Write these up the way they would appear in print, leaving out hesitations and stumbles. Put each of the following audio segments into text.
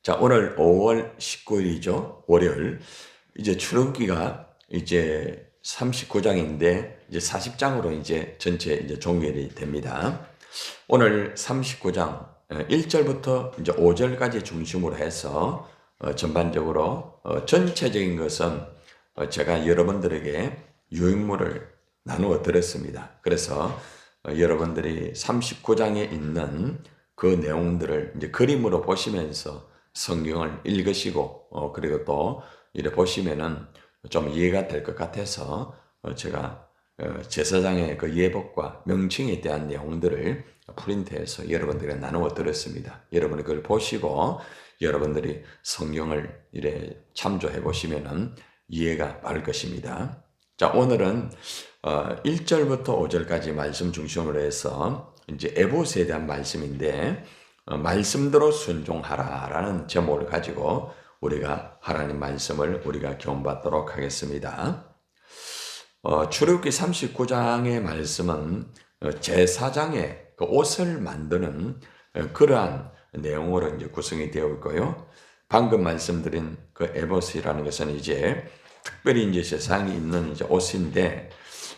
자, 오늘 5월 19일이죠. 월요일. 이제 출애굽기가 이제 39장인데 이제 40장으로 이제 전체 이제 종결이 됩니다. 오늘 39장 1절부터 이제 5절까지 중심으로 해서 전반적으로 전체적인 것은 제가 여러분들에게 유익물을 나누어 드렸습니다. 그래서 여러분들이 39장에 있는 그 내용들을 이제 그림으로 보시면서 성경을 읽으시고 그리고 또 이래 보시면은 좀 이해가 될 것 같아서 제가 제사장의 그 예법과 명칭에 대한 내용들을 프린트해서 여러분들에게 나누어 드렸습니다. 여러분이 그걸 보시고 여러분들이 성경을 이래 참조해 보시면은 이해가 빠를 것입니다. 자, 오늘은 1절부터 5절까지 말씀 중심으로 해서 이제 에봇에 대한 말씀인데 말씀대로 순종하라라는 제목을 가지고 우리가 하나님 말씀을 우리가 경험받도록 하겠습니다. 출애굽기 39장의 말씀은 제사장의 그 옷을 만드는 그러한 내용으로 이제 구성이 되어 있고요. 방금 말씀드린 그 에봇이라는 것은 이제 특별히 이제 제사장이 입는 이제 옷인데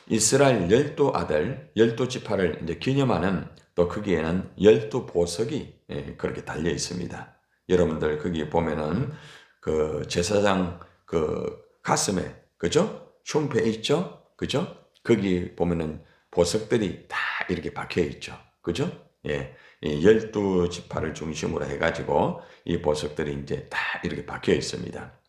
이스라엘 12아들 12지파를 이제 기념하는 또 거기에는 12보석이 그렇게 달려 있습니다. 여러분들 거기 보면은 그 제사장 그 가슴에 그죠? 흉패 있죠? 그죠? 거기 보면은 보석들이 다 이렇게 박혀 있죠. 그죠? 예. 이 12지파를 중심으로 해가지고 이 보석들이 이제 다 이렇게 박혀 있습니다.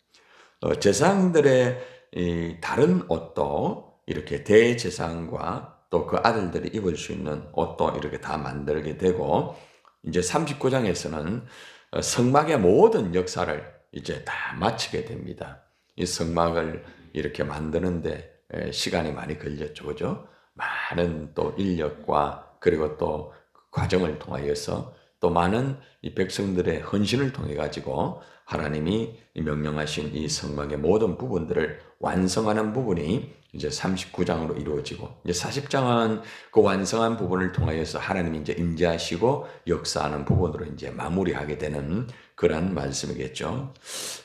제사장들의 이 다른 옷도 이렇게 대제사장과 또 그 아들들이 입을 수 있는 옷도 이렇게 다 만들게 되고 이제 39장에서는 성막의 모든 역사를 이제 다 마치게 됩니다. 이 성막을 이렇게 만드는데 시간이 많이 걸렸죠. 그죠? 많은 또 인력과 그리고 또 과정을 통하여서 또 많은 이 백성들의 헌신을 통해 가지고 하나님이 명령하신 이 성막의 모든 부분들을 완성하는 부분이 이제 39장으로 이루어지고 이제 40장은 그 완성한 부분을 통하여서 하나님이 이제 임재하시고 역사하는 부분으로 이제 마무리하게 되는 그런 말씀이겠죠.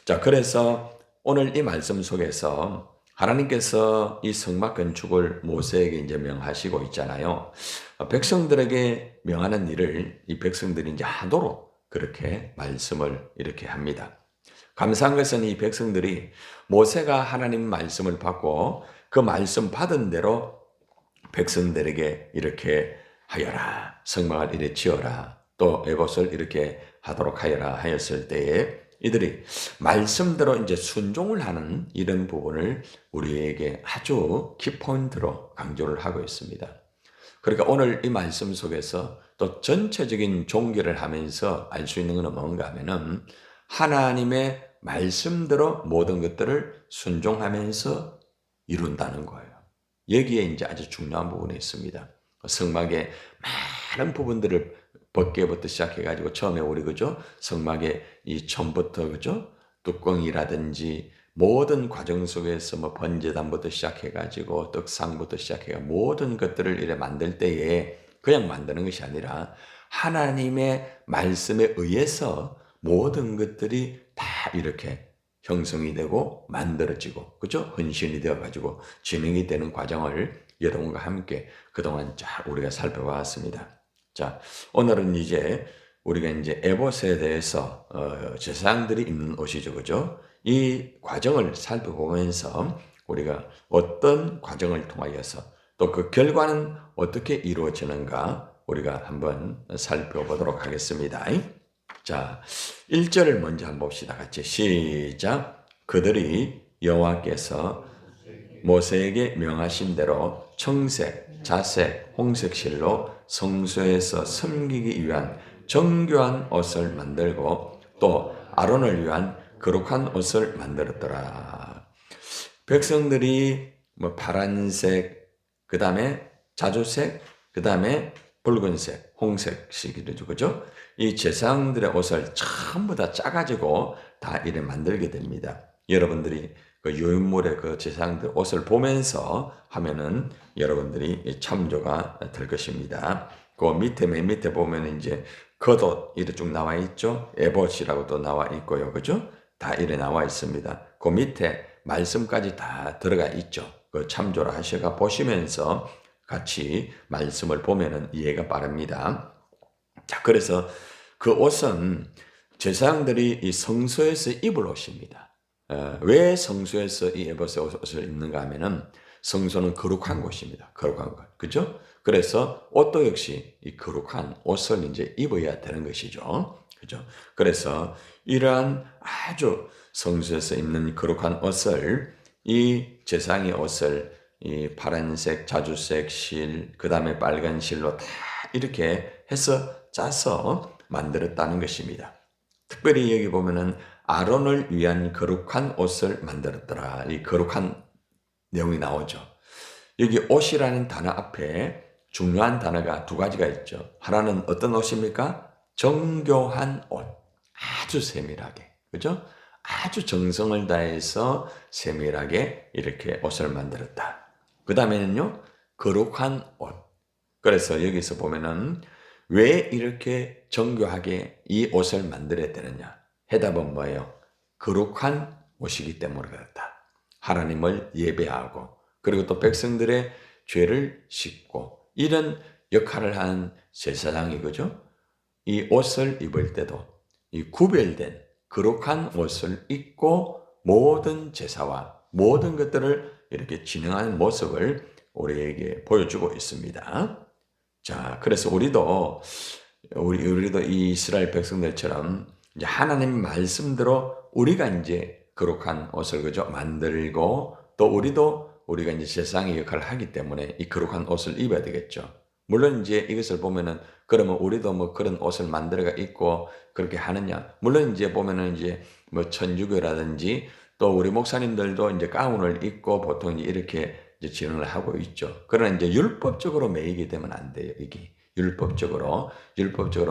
자, 그래서 오늘 이 말씀 속에서 하나님께서 이 성막 건축을 모세에게 이제 명하시고 있잖아요. 백성들에게 명하는 일을 이 백성들이 이제 하도록 그렇게 말씀을 이렇게 합니다. 감사한 것은 이 백성들이 모세가 하나님 말씀을 받고 그 말씀 받은 대로 백성들에게 이렇게 하여라. 성막을 이렇게 지어라. 또 에봇을 이렇게 하도록 하여라 하였을 때에 이들이 말씀대로 이제 순종을 하는 이런 부분을 우리에게 아주 키포인트로 강조를 하고 있습니다. 그러니까 오늘 이 말씀 속에서 또 전체적인 종교를 하면서 알 수 있는 것은 뭔가 하면은 하나님의 말씀대로 모든 것들을 순종하면서 이룬다는 거예요. 여기에 이제 아주 중요한 부분이 있습니다. 성막의 많은 부분들을 벗개부터 시작해가지고 처음에 우리 그죠? 성막의 이 처음부터 그죠? 뚜껑이라든지 모든 과정 속에서 뭐 번제단부터 시작해가지고 떡상부터 시작해가 모든 것들을 이래 만들 때에 그냥 만드는 것이 아니라 하나님의 말씀에 의해서 모든 것들이 다 이렇게 형성이 되고 만들어지고 그죠? 헌신이 되어가지고 진행이 되는 과정을 여러분과 함께 그동안 잘 우리가 살펴봤습니다. 자, 오늘은 이제 우리가 이제 에봇에 대해서 제사장들이 입는 옷이죠, 그죠? 이 과정을 살펴보면서 우리가 어떤 과정을 통하여서 또 그 결과는 어떻게 이루어지는가 우리가 한번 살펴보도록 하겠습니다. 자, 1절을 먼저 한번 봅시다. 같이 시작. 그들이 여호와께서 모세에게 명하신 대로 청색, 자색, 홍색 실로 성소에서 섬기기 위한 정교한 옷을 만들고 또 아론을 위한 거룩한 옷을 만들었더라. 백성들이 뭐 파란색, 그 다음에 자주색, 그 다음에 붉은색, 홍색식이죠, 그죠? 이 제사장들의 옷을 전부 다 짜가지고 다 이래 만들게 됩니다. 여러분들이 그 유인물의 그 제사장들 옷을 보면서 하면은 여러분들이 참조가 될 것입니다. 그 밑에 맨 밑에 보면 이제 겉옷 이렇게 쭉 나와 있죠. 에봇이라고도 나와 있고요. 그죠? 다 이래 나와 있습니다. 그 밑에 말씀까지 다 들어가 있죠. 그 참조를 하셔가 보시면서 같이 말씀을 보면은 이해가 빠릅니다. 자, 그래서 그 옷은 제사장들이 이 성소에서 입을 옷입니다. 왜 성소에서 이 에봇의 옷을 입는가 하면은 성소는 거룩한 곳입니다. 거룩한 곳. 그죠? 그래서 옷도 역시 이 거룩한 옷을 이제 입어야 되는 것이죠. 그죠? 그래서 이러한 아주 성소에서 입는 거룩한 옷을 이 제사장의 옷을 이 파란색, 자주색 실, 그 다음에 빨간 실로 다 이렇게 해서 짜서 만들었다는 것입니다. 특별히 여기 보면은 아론을 위한 거룩한 옷을 만들었더라. 이 거룩한 내용이 나오죠. 여기 옷이라는 단어 앞에 중요한 단어가 두 가지가 있죠. 하나는 어떤 옷입니까? 정교한 옷. 아주 세밀하게. 그죠? 아주 정성을 다해서 세밀하게 이렇게 옷을 만들었다. 그 다음에는요, 거룩한 옷. 그래서 여기서 보면은 왜 이렇게 정교하게 이 옷을 만들어야 되느냐? 해답은 뭐예요? 거룩한 옷이기 때문에 그렇다. 하나님을 예배하고 그리고 또 백성들의 죄를 씻고 이런 역할을 하는 제사장이 그죠? 이 옷을 입을 때도 이 구별된 거룩한 옷을 입고 모든 제사와 모든 것들을 이렇게 진행하는 모습을 우리에게 보여주고 있습니다. 자, 그래서 우리도 이 이스라엘 백성들처럼 이제 하나님 말씀대로 우리가 이제 거룩한 옷을 그죠 만들고 또 우리가 이제 세상의 역할을 하기 때문에 이 거룩한 옷을 입어야 되겠죠. 물론 이제 이것을 보면은 그러면 우리도 뭐 그런 옷을 만들어가 입고 그렇게 하느냐? 물론 이제 보면은 이제 뭐 천주교라든지 또 우리 목사님들도 이제 가운을 입고 보통 이렇게 이제 진행을 하고 있죠. 그러나 이제 율법적으로 매이게 되면 안 돼요. 이게 율법적으로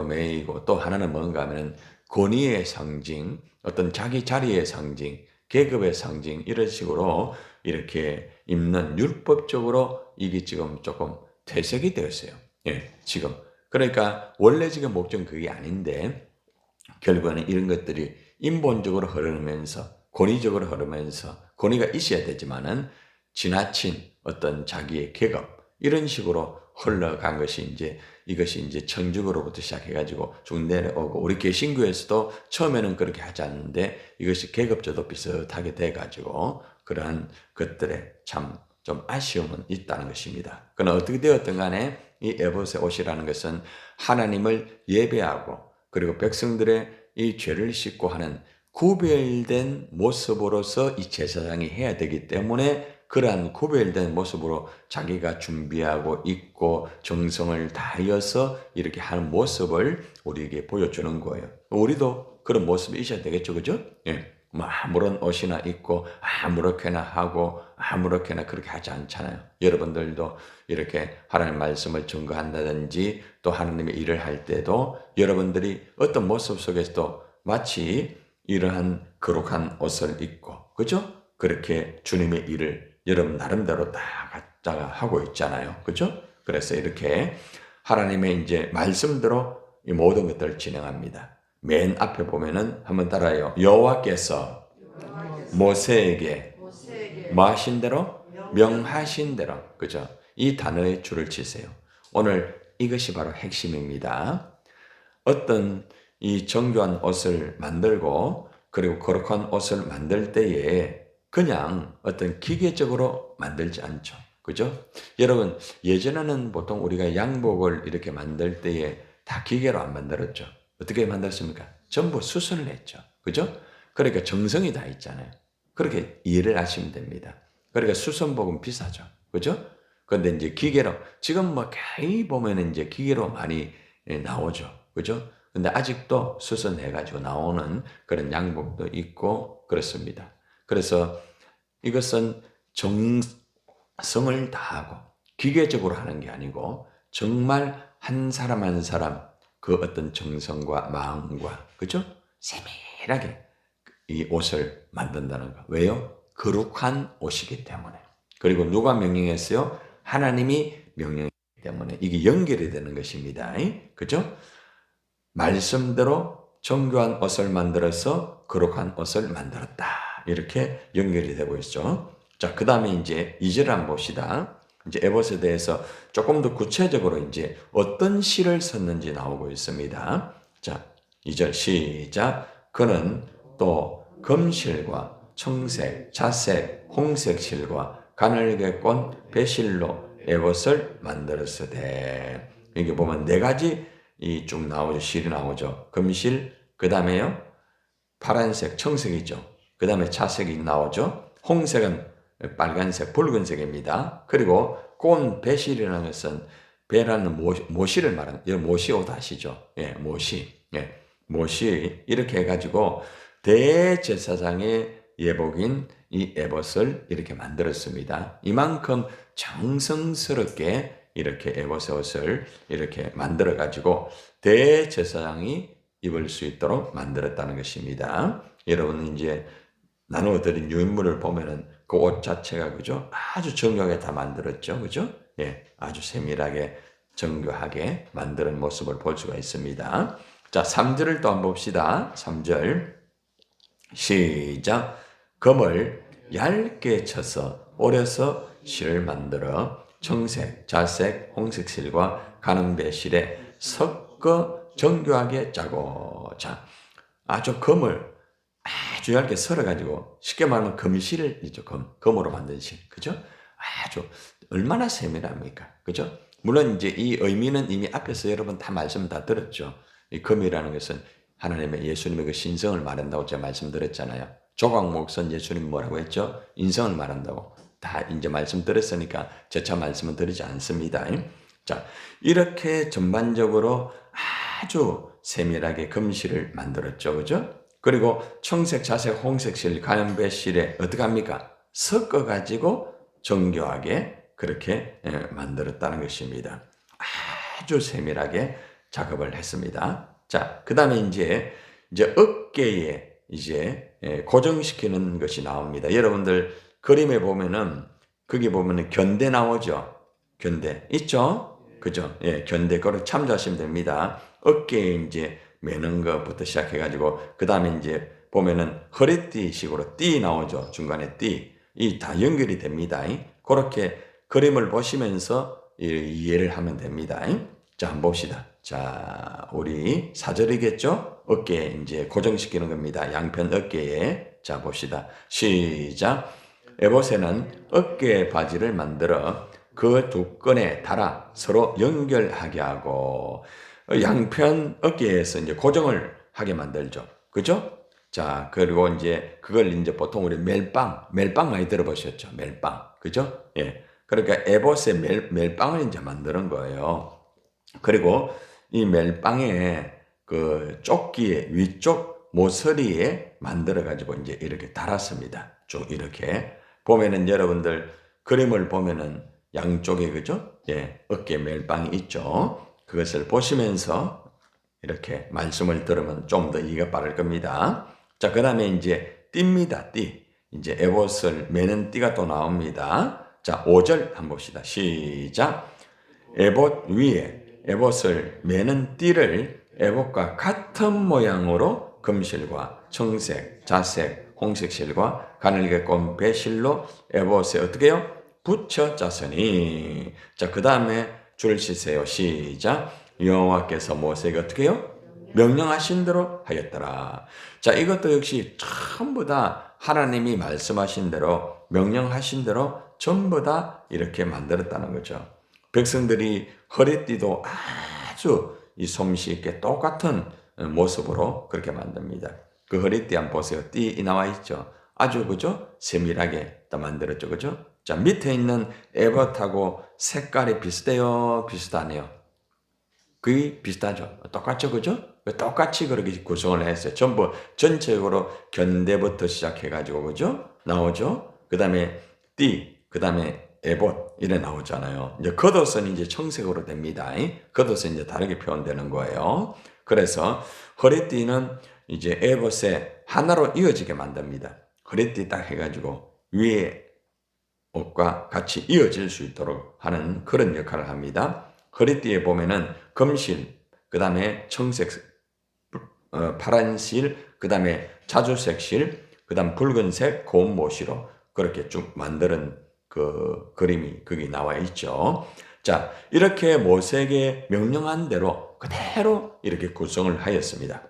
매이고 또 하나는 뭔가 하면은 권위의 상징, 어떤 자기 자리의 상징, 계급의 상징 이런 식으로 이렇게 입는 율법적으로 이게 지금 조금 퇴색이 되었어요. 예, 지금. 그러니까 원래 지금 목적은 그게 아닌데 결국에는 이런 것들이 인본적으로 흐르면서 권위적으로 흐르면서 권위가 있어야 되지만은 지나친 어떤 자기의 계급 이런 식으로 흘러간 것이 이것이 이제 천주교로부터 시작해가지고 쭉 내려오고 우리 개신교에서도 처음에는 그렇게 하지 않는데 이것이 계급제도 비슷하게 돼가지고 그러한 것들에 참 좀 아쉬움은 있다는 것입니다. 그러나 어떻게 되었든 간에 이 에봇의 옷이라는 것은 하나님을 예배하고 그리고 백성들의 이 죄를 씻고 하는 구별된 모습으로서 이 제사장이 해야 되기 때문에 그러한 구별된 모습으로 자기가 준비하고 있고 정성을 다하여서 이렇게 하는 모습을 우리에게 보여주는 거예요. 우리도 그런 모습이 있어야 되겠죠, 그죠? 예. 뭐 아무런 옷이나 입고 아무렇게나 하고 아무렇게나 그렇게 하지 않잖아요. 여러분들도 이렇게 하나님 말씀을 증거한다든지 또 하나님의 일을 할 때도 여러분들이 어떤 모습 속에서도 마치 이러한 거룩한 옷을 입고 그죠? 그렇게 주님의 일을 여러분 나름대로 다 갖다가 하고 있잖아요. 그죠? 그래서 이렇게 하나님의 이제 말씀대로 이 모든 것들을 진행합니다. 맨 앞에 보면은 한번 따라해요. 여호와께서 모세에게 뭐 하신 대로? 명하신 대로. 그죠? 이 단어에 줄을 치세요. 오늘 이것이 바로 핵심입니다. 어떤 이 정교한 옷을 만들고 그리고 거룩한 옷을 만들 때에 그냥 어떤 기계적으로 만들지 않죠. 그죠? 여러분, 예전에는 보통 우리가 양복을 이렇게 만들 때에 다 기계로 안 만들었죠. 어떻게 만들었습니까? 전부 수선을 했죠. 그죠? 그러니까 정성이 다 있잖아요. 그렇게 이해를 하시면 됩니다. 그러니까 수선복은 비싸죠. 그죠? 근데 이제 기계로, 지금 뭐 거의 보면 이제 기계로 많이 나오죠. 그죠? 근데 아직도 수선해가지고 나오는 그런 양복도 있고 그렇습니다. 그래서 이것은 정성을 다하고 기계적으로 하는 게 아니고 정말 한 사람 한 사람 그 어떤 정성과 마음과 그죠? 세밀하게 이 옷을 만든다는 거. 왜요? 거룩한 옷이기 때문에. 그리고 누가 명령했어요? 하나님이 명령했기 때문에 이게 연결이 되는 것입니다. 그죠? 말씀대로 정교한 옷을 만들어서 거룩한 옷을 만들었다. 이렇게 연결이 되고 있죠. 자, 그 다음에 이제 2절 한번 봅시다. 이제 에봇에 대해서 조금 더 구체적으로 이제 어떤 시를 썼는지 나오고 있습니다. 자, 2절 시작. 그는 또 금실과 청색, 자색, 홍색 실과 가늘게 꼰 배실로 에봇을 만들었으되. 여기 보면 네 가지 이 쭉 나오죠. 실이 나오죠. 금실, 그 다음에요 파란색, 청색이죠. 그 다음에 자색이 나오죠. 홍색은 빨간색, 붉은색입니다. 그리고 꼰 배실이라는 것은 배라는 모시를 말하는, 이 모시 옷 아시죠? 예, 모시. 예, 모시. 이렇게 해가지고 대제사장의 예복인 이 에봇을 이렇게 만들었습니다. 이만큼 정성스럽게 이렇게 에봇의 옷을 이렇게 만들어가지고 대제사장이 입을 수 있도록 만들었다는 것입니다. 여러분은 이제 나누어드린 유인물을 보면은 그 옷 자체가 그죠? 아주 정교하게 다 만들었죠. 그죠? 예, 아주 세밀하게 정교하게 만드는 모습을 볼 수가 있습니다. 자, 3절을 또 한번 봅시다. 3절 시작. 금을 얇게 쳐서 오려서 실을 만들어 청색, 자색, 홍색 실과 가는배 실에 섞어 정교하게 짜고. 자, 아주 금을 아주 얇게 썰어가지고 쉽게 말하면 금실이죠. 금으로 만든 실. 그죠? 아주 얼마나 세밀합니까? 그죠? 물론 이제 이 의미는 이미 앞에서 여러분 다 말씀 다 들었죠. 이 금이라는 것은 하나님의 예수님의 그 신성을 말한다고 제가 말씀드렸잖아요. 조각 목선 예수님 뭐라고 했죠? 인성을 말한다고. 다 이제 말씀 들었으니까 재차 말씀은 드리지 않습니다. 자, 이렇게 전반적으로 아주 세밀하게 금실을 만들었죠. 그죠? 그리고 청색, 자색, 홍색 실, 가연배 실에 어떻게 합니까? 섞어가지고 정교하게 그렇게 만들었다는 것입니다. 아주 세밀하게 작업을 했습니다. 자, 그 다음에 이제 어깨에 이제 고정시키는 것이 나옵니다. 여러분들 그림에 보면은 거기 보면은 견대 나오죠. 견대 있죠? 그죠? 예, 견대 그걸 참조하시면 됩니다. 어깨에 이제 매는 것부터 시작해가지고 그 다음에 이제 보면은 허리띠식으로 띠 나오죠. 중간에 띠. 이 다 연결이 됩니다. 그렇게 그림을 보시면서 이해를 하면 됩니다. 자, 한번 봅시다. 자, 우리 4절이겠죠? 어깨에 이제 고정시키는 겁니다. 양편 어깨에. 자, 봅시다. 시작. 에봇에는 어깨 바지를 만들어 그 두 끈에 달아 서로 연결하게 하고 양편 어깨에서 이제 고정을 하게 만들죠. 그죠? 자, 그리고 이제 그걸 이제 보통 우리 멜빵 많이 들어보셨죠? 멜빵. 그죠? 예. 그러니까 에봇의 멜빵을 이제 만드는 거예요. 그리고 이 멜빵에 그 조끼의 위쪽 모서리에 만들어가지고 이제 이렇게 달았습니다. 쭉 이렇게. 보면은 여러분들 그림을 보면은 양쪽에 그죠? 예, 어깨 멜빵이 있죠. 그것을 보시면서 이렇게 말씀을 들으면 좀 더 이해가 빠를 겁니다. 자, 그 다음에 이제 띠입니다. 띠. 이제 에봇을 매는 띠가 또 나옵니다. 자, 5절 한번 봅시다. 시작. 에봇 위에 에봇을 매는 띠를 에봇과 같은 모양으로 금실과 청색, 자색, 홍색 실과 가늘게 꼰 배실로 에봇에 어떻게 해요? 붙여 짰으니. 자, 그 다음에 줄 치세요. 시작. 여호와께서 모세에게 어떻게 해요? 명령하신 대로 하였더라. 자, 이것도 역시 전부 다 하나님이 말씀하신 대로 명령하신 대로 전부 다 이렇게 만들었다는 거죠. 백성들이 허리띠도 아주 이 솜씨 있게 똑같은 모습으로 그렇게 만듭니다. 그 허리띠 한번 보세요. 띠 나와 있죠. 아주 그죠? 세밀하게 다 만들었죠. 그죠? 자, 밑에 있는 에봇하고 색깔이 비슷해요? 비슷하네요? 거의 비슷하죠. 똑같죠. 그죠? 똑같이 그렇게 구성을 했어요. 전부 전체적으로 견대부터 시작해가지고 그죠? 나오죠? 그 다음에 띠, 그 다음에 에봇 이래 나오잖아요. 이제 겉옷은 이제 청색으로 됩니다. 겉옷은 이제 다르게 표현되는 거예요. 그래서 허리띠는 이제 에봇에 하나로 이어지게 만듭니다. 허리띠 딱 해가지고 위에 옷과 같이 이어질 수 있도록 하는 그런 역할을 합니다. 허리띠에 보면은 금실, 그 다음에 청색 파란 실, 그 다음에 자주색 실, 그 다음 붉은색 고운 모시로 그렇게 쭉 만드는 그 그림이 거기 나와 있죠. 자, 이렇게 모세에게 명령한 대로 그대로 이렇게 구성을 하였습니다.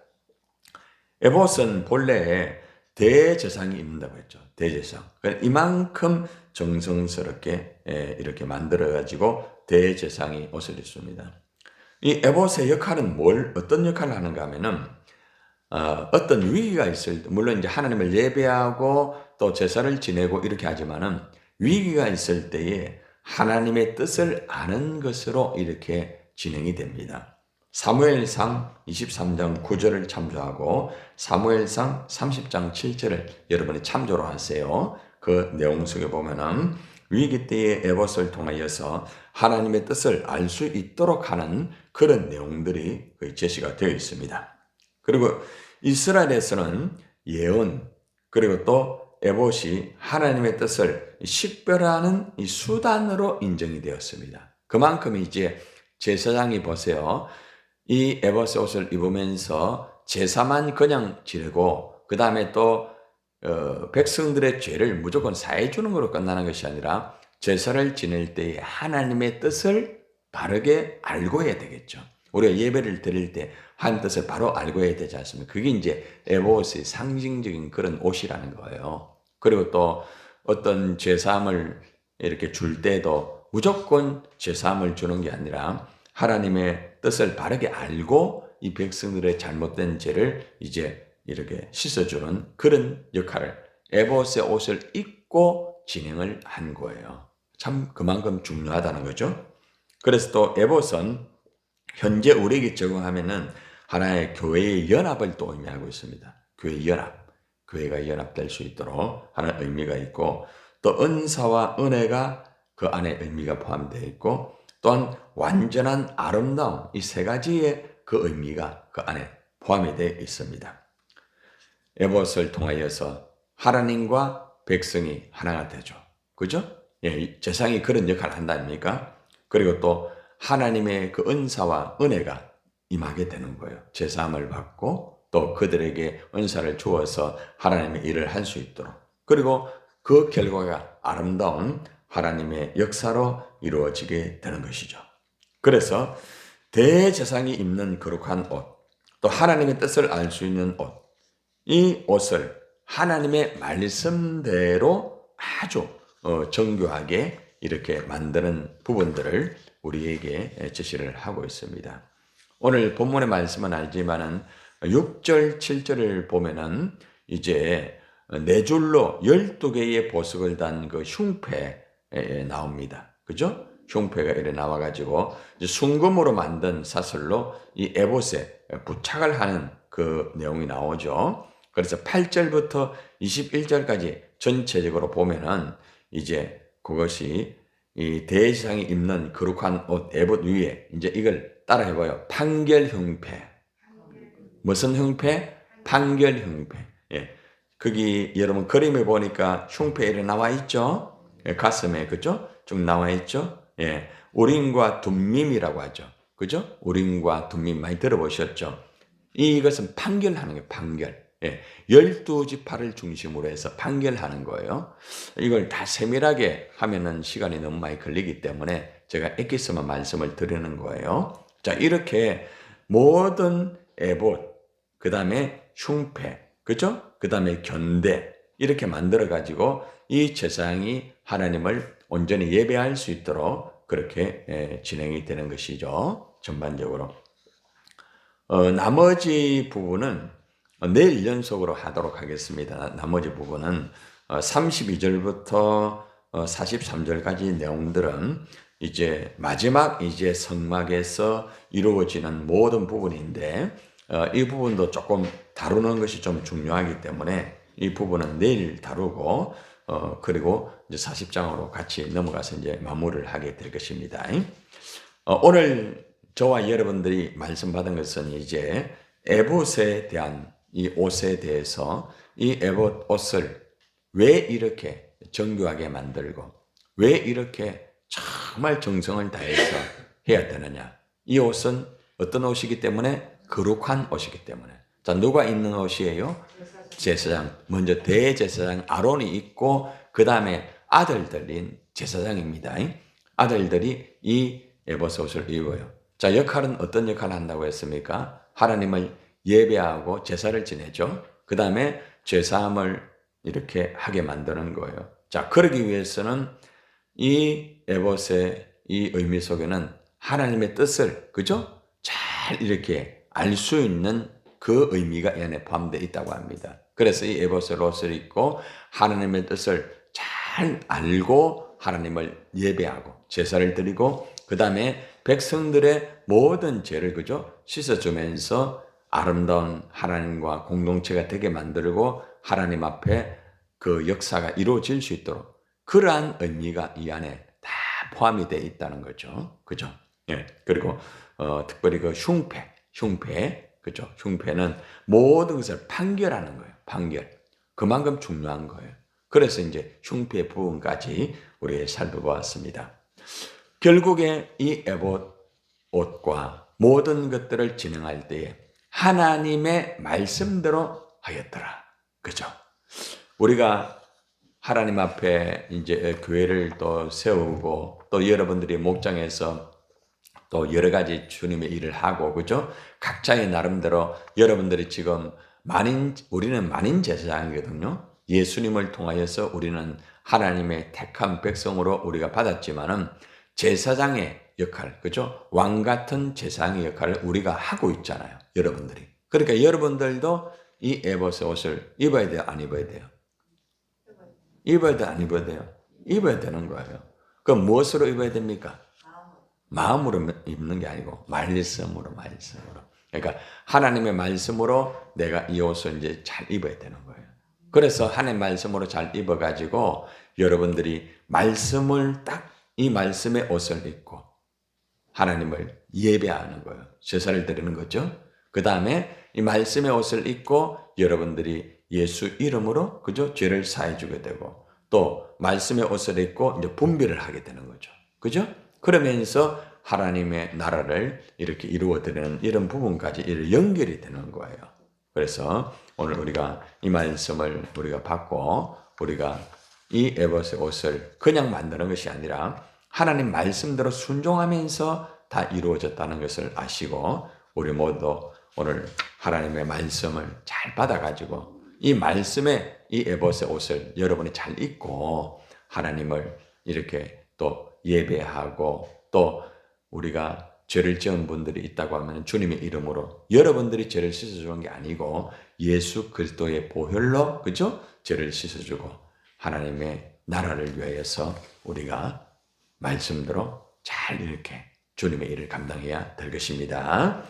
에봇은 본래 대제사장이 있는다고 했죠. 대제사장. 이만큼 정성스럽게 이렇게 만들어가지고 대제사장이 옷을 입습니다. 이 에봇의 역할은 어떤 역할을 하는가 하면은, 어떤 위기가 있을 때, 물론 이제 하나님을 예배하고 또 제사를 지내고 이렇게 하지만은 위기가 있을 때에 하나님의 뜻을 아는 것으로 이렇게 진행이 됩니다. 사무엘상 23장 9절을 참조하고 사무엘상 30장 7절을 여러분이 참조로 하세요. 그 내용 속에 보면은 위기 때의 에봇을 통하여서 하나님의 뜻을 알 수 있도록 하는 그런 내용들이 제시가 되어 있습니다. 그리고 이스라엘에서는 예언, 그리고 또 에봇이 하나님의 뜻을 식별하는 이 수단으로 인정이 되었습니다. 그만큼 이제 제사장이 보세요. 이 에봇의 옷을 입으면서 제사만 그냥 지내고 그 다음에 또 백성들의 죄를 무조건 사해 주는 것으로 끝나는 것이 아니라 제사를 지낼 때에 하나님의 뜻을 바르게 알고 해야 되겠죠. 우리가 예배를 드릴 때 하나님 뜻을 바로 알고 해야 되지 않습니까? 그게 이제 에봇의 상징적인 그런 옷이라는 거예요. 그리고 또 어떤 제사함을 이렇게 줄 때도 무조건 제사함을 주는 게 아니라 하나님의 뜻을 바르게 알고 이 백성들의 잘못된 죄를 이제 이렇게 씻어주는 그런 역할을 에봇의 옷을 입고 진행을 한 거예요. 참 그만큼 중요하다는 거죠. 그래서 또 에봇은 현재 우리에게 적용하면은 하나의 교회의 연합을 또 의미하고 있습니다. 교회 연합, 교회가 연합될 수 있도록 하는 의미가 있고 또 은사와 은혜가 그 안에 의미가 포함되어 있고 또한 완전한 아름다움 이 세 가지의 그 의미가 그 안에 포함이 되어 있습니다. 에봇을 통하여서 하나님과 백성이 하나가 되죠. 그죠? 예, 제사장이 그런 역할을 한다 아닙니까? 그리고 또 하나님의 그 은사와 은혜가 임하게 되는 거예요. 제사함을 받고 또 그들에게 은사를 주어서 하나님의 일을 할 수 있도록. 그리고 그 결과가 아름다운 하나님의 역사로 이루어지게 되는 것이죠. 그래서 대제사장이 입는 거룩한 옷, 또 하나님의 뜻을 알 수 있는 옷, 이 옷을 하나님의 말씀대로 아주 정교하게 이렇게 만드는 부분들을 우리에게 제시를 하고 있습니다. 오늘 본문의 말씀은 알지만은 6절, 7절을 보면은 이제 네 줄로 12개의 보석을 단 그 흉패 나옵니다. 그죠? 흉패가 이렇게 나와가지고 순금으로 만든 사슬로 이 에봇에 부착을 하는 그 내용이 나오죠. 그래서 8절부터 21절까지 전체적으로 보면은 이제 그것이 이 대제사장이 입는 거룩한 옷 에봇 위에 이제 이걸 따라 해봐요. 판결 흉패. 무슨 흉패? 판결 흉패. 예. 거기 여러분 그림에 보니까 흉패 이렇게 나와 있죠. 예, 가슴에 그죠? 쭉 나와 있죠. 예, 우림과 둠밈이라고 하죠. 그죠? 우림과 둠밈 많이 들어보셨죠? 이것은 판결하는 거예요. 판결. 예, 12지파를 중심으로 해서 판결하는 거예요. 이걸 다 세밀하게 하면은 시간이 너무 많이 걸리기 때문에 제가 엑기스만 말씀을 드리는 거예요. 자, 이렇게 모든 에봇, 그 다음에 흉패, 그죠? 그 다음에 견대, 이렇게 만들어가지고 이 제사장이 하나님을 온전히 예배할 수 있도록 그렇게 진행이 되는 것이죠. 전반적으로. 나머지 부분은 내일 연속으로 하도록 하겠습니다. 나머지 부분은 32절부터 43절까지 내용들은 이제 마지막 이제 성막에서 이루어지는 모든 부분인데 이 부분도 조금 다루는 것이 좀 중요하기 때문에 이 부분은 내일 다루고 그리고 이제 40장으로 같이 넘어가서 이제 마무리를 하게 될 것입니다. 오늘 저와 여러분들이 말씀 받은 것은 이제 에봇에 대한 이 옷에 대해서 이 에봇 옷을 왜 이렇게 정교하게 만들고 왜 이렇게 정말 정성을 다해서 해야 되느냐. 이 옷은 어떤 옷이기 때문에 거룩한 옷이기 때문에 자, 누가 입는 옷이에요? 제사장. 먼저 대제사장 아론이 있고 그 다음에 아들들인 제사장입니다. 아들들이 이 에봇 옷을 입어요. 자, 역할은 어떤 역할을 한다고 했습니까? 하나님을 예배하고 제사를 지내죠. 그 다음에 제사함을 이렇게 하게 만드는 거예요. 자, 그러기 위해서는 이 에봇의 이 의미 속에는 하나님의 뜻을, 그죠? 잘 이렇게 알 수 있는 그 의미가 이 안에 포함되어 있다고 합니다. 그래서 이 에봇의 옷을 입고 하나님의 뜻을 잘 알고 하나님을 예배하고 제사를 드리고 그 다음에 백성들의 모든 죄를, 그죠? 씻어주면서 아름다운 하나님과 공동체가 되게 만들고 하나님 앞에 그 역사가 이루어질 수 있도록 그러한 의미가 이 안에 다 포함이 되어 있다는 거죠. 그죠? 예. 그리고 특별히 그 흉패, 그죠? 흉패는 모든 것을 판결하는 거예요. 판결. 그만큼 중요한 거예요. 그래서 이제 흉패 부분까지 우리 살펴보았습니다. 결국에 이 에봇 옷과 모든 것들을 진행할 때에 하나님의 말씀대로 하였더라. 그죠? 우리가 하나님 앞에 이제 교회를 또 세우고 또 여러분들이 목장에서 또 여러 가지 주님의 일을 하고, 그죠? 각자의 나름대로 여러분들이 지금 우리는 만인 제사장이거든요. 예수님을 통하여서 우리는 하나님의 택한 백성으로 우리가 받았지만은 제사장의 역할, 그죠? 왕 같은 제사장의 역할을 우리가 하고 있잖아요. 여러분들이. 그러니까 여러분들도 이 에봇의 옷을 입어야 돼요? 안 입어야 돼요? 입어야 돼, 안 입어야 돼요? 입어야 되는 거예요. 그럼 무엇으로 입어야 됩니까? 마음으로 입는 게 아니고 말씀으로. 그러니까 하나님의 말씀으로 내가 이 옷을 이제 잘 입어야 되는 거예요. 그래서 하나님의 말씀으로 잘 입어가지고 여러분들이 말씀을 딱 이 말씀의 옷을 입고 하나님을 예배하는 거예요. 제사를 드리는 거죠. 그 다음에 이 말씀의 옷을 입고 여러분들이 예수 이름으로, 그죠? 죄를 사해 주게 되고 또 말씀의 옷을 입고 이제 분별을 하게 되는 거죠. 그죠? 그러면서 하나님의 나라를 이렇게 이루어 드리는 이런 부분까지 이렇게 연결이 되는 거예요. 그래서 오늘 우리가 이 말씀을 우리가 받고 우리가 이 에봇의 옷을 그냥 만드는 것이 아니라 하나님 말씀대로 순종하면서 다 이루어졌다는 것을 아시고 우리 모두 오늘 하나님의 말씀을 잘 받아가지고 이 말씀의 이 에봇의 옷을 여러분이 잘 입고 하나님을 이렇게 또 예배하고 또 우리가 죄를 지은 분들이 있다고 하면 주님의 이름으로 여러분들이 죄를 씻어주는 게 아니고 예수 그리스도의 보혈로, 그죠? 죄를 씻어주고 하나님의 나라를 위하여서 우리가 말씀대로 잘 이렇게 주님의 일을 감당해야 될 것입니다.